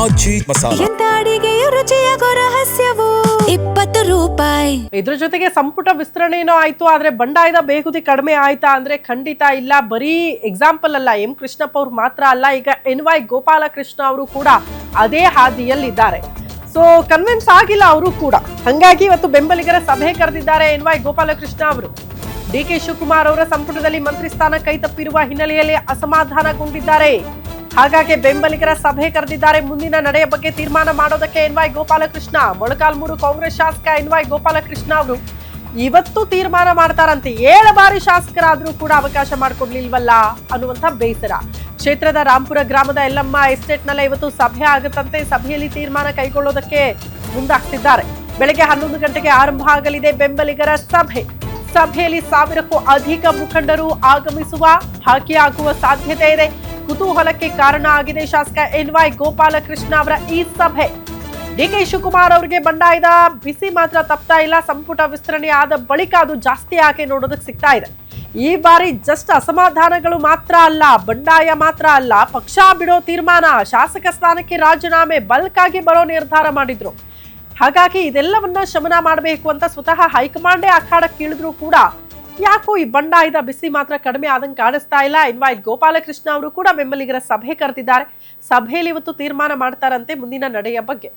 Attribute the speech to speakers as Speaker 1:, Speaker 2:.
Speaker 1: ಆಜಿ ಮಸಾಲ.
Speaker 2: ಎಂತ ಅಡಿಗೆಯ ರುಚಿಯಾಗೋ ರಹಸ್ಯವು 20 ರೂಪಾಯಿ.
Speaker 3: ಇದ್ರ ಜೊತೆಗೆ ಸಂಪುಟ ವಿಸ್ತರಣೆನೋ ಆಯ್ತು, ಆದ್ರೆ ಬಂಡಾಯದ ಬೇಗುದಿ ಕಡಿಮೆ ಆಯ್ತಾ ಅಂದ್ರೆ ಖಂಡಿತ ಇಲ್ಲ. ಬರೀ ಎಕ್ಸಾಂಪಲ್ ಅಲ್ಲ, ಎಂ ಕೃಷ್ಣಪ್ಪ ಅವ್ರು ಮಾತ್ರ ಅಲ್ಲ, ಈಗ NY ಗೋಪಾಲಕೃಷ್ಣ ಅವರು ಕೂಡ ಅದೇ ಹಾದಿಯಲ್ಲಿದ್ದಾರೆ. ಸೊ ಕನ್ವಿನ್ಸ್ ಆಗಿಲ್ಲ ಅವರು ಕೂಡ, ಹಂಗಾಗಿ ಇವತ್ತು ಬೆಂಬಲಿಗರ ಸಭೆ ಕರೆದಿದ್ದಾರೆ NY ಗೋಪಾಲಕೃಷ್ಣ ಅವರು. DK ಶಿವಕುಮಾರ್ ಅವರ ಸಂಪುಟದಲ್ಲಿ ಮಂತ್ರಿ ಸ್ಥಾನ ಕೈತಪ್ಪಿರುವ ಹಿನ್ನೆಲೆಯಲ್ಲಿ ಅಸಮಾಧಾನಗೊಂಡಿದ್ದಾರೆ. ಹಾಗಾಗಿ ಬೆಂಬಲಿಗರ ಸಭೆ ಕರೆದಿದ್ದಾರೆ. ಮುಂದಿನ ನಡೆಯ ಬಗ್ಗೆ ತೀರ್ಮಾನ ಮಾಡೋದಕ್ಕೆ NY ಗೋಪಾಲಕೃಷ್ಣ, ಮೊಳಕಾಲ್ಮೂರು ಕಾಂಗ್ರೆಸ್ ಶಾಸಕ NY ಗೋಪಾಲಕೃಷ್ಣ ಅವರು ಇವತ್ತು ತೀರ್ಮಾನ ಮಾಡ್ತಾರಂತೆ. 7 ಬಾರಿ ಶಾಸಕರಾದ್ರೂ ಕೂಡ ಅವಕಾಶ ಮಾಡಿಕೊಡ್ಲಿಲ್ವಲ್ಲ ಅನ್ನುವಂಥ ಬೇಸರ. ಕ್ಷೇತ್ರದ ರಾಂಪುರ ಗ್ರಾಮದ ಯಲ್ಲಮ್ಮ ಎಸ್ಟೇಟ್ ನಲ್ಲೇ ಇವತ್ತು ಸಭೆ ಆಗುತ್ತಂತೆ. ಸಭೆಯಲ್ಲಿ ತೀರ್ಮಾನ ಕೈಗೊಳ್ಳೋದಕ್ಕೆ ಮುಂದಾಗ್ತಿದ್ದಾರೆ. ಬೆಳಗ್ಗೆ 11 ಗಂಟೆಗೆ ಆರಂಭ ಆಗಲಿದೆ ಬೆಂಬಲಿಗರ ಸಭೆ. ಸಭೆಯಲ್ಲಿ 1000ಕ್ಕೂ ಅಧಿಕ ಮುಖಂಡರು ಆಗಮಿಸುವ ಭಾಗಿಯಾಗುವ ಸಾಧ್ಯತೆ ಇದೆ. ಕುತೂಹಲಕ್ಕೆ ಕಾರಣ ಆಗಿದೆ ಶಾಸಕ NY ಗೋಪಾಲಕೃಷ್ಣ ಅವರ ಈ ಸಭೆ. DK ಶಿವಕುಮಾರ್ ಅವರಿಗೆ ಬಂಡಾಯದ ಬಿಸಿ ಮಾತ್ರ ತಪ್ತಾ ಇಲ್ಲ. ಸಂಪುಟ ವಿಸ್ತರಣೆ ಆದ ಬಳಿಕ ಅದು ಜಾಸ್ತಿ ಆಗಿ ನೋಡೋದಕ್ಕೆ ಸಿಗ್ತಾ ಇದೆ. ಈ ಬಾರಿ ಜಸ್ಟ್ ಅಸಮಾಧಾನಗಳು ಮಾತ್ರ ಅಲ್ಲ, ಬಂಡಾಯ ಮಾತ್ರ ಅಲ್ಲ, ಪಕ್ಷ ಬಿಡೋ ತೀರ್ಮಾನ, ಶಾಸಕ ಸ್ಥಾನಕ್ಕೆ ರಾಜೀನಾಮೆ ಬಲ್ಕ್ ಆಗಿ ಬರೋ ನಿರ್ಧಾರ ಮಾಡಿದ್ರು. ಹಾಗಾಗಿ ಇದೆಲ್ಲವನ್ನ ಶಮನ ಮಾಡಬೇಕು ಅಂತ ಸ್ವತಃ ಹೈಕಮಾಂಡೇ ಅಖಾಡಕ್ಕಿಳಿದ್ರು ಕೂಡ ಯಾಕೋ ಈ ಬಂಡಾಯದ ಬಿಸಿ ಮಾತ್ರ ಕಡಿಮೆ ಆದಂಗೆ ಕಾಣಿಸ್ತಾ ಇಲ್ಲ. NY ಗೋಪಾಲಕೃಷ್ಣ ಅವರು ಕೂಡ ಬೆಂಬಲಿಗರ ಸಭೆ ಕರೆದಿದ್ದಾರೆ. ಸಭೆಯಲ್ಲಿ ಇವತ್ತು ತೀರ್ಮಾನ ಮಾಡ್ತಾರಂತೆ ಮುಂದಿನ ನಡೆಯ ಬಗ್ಗೆ.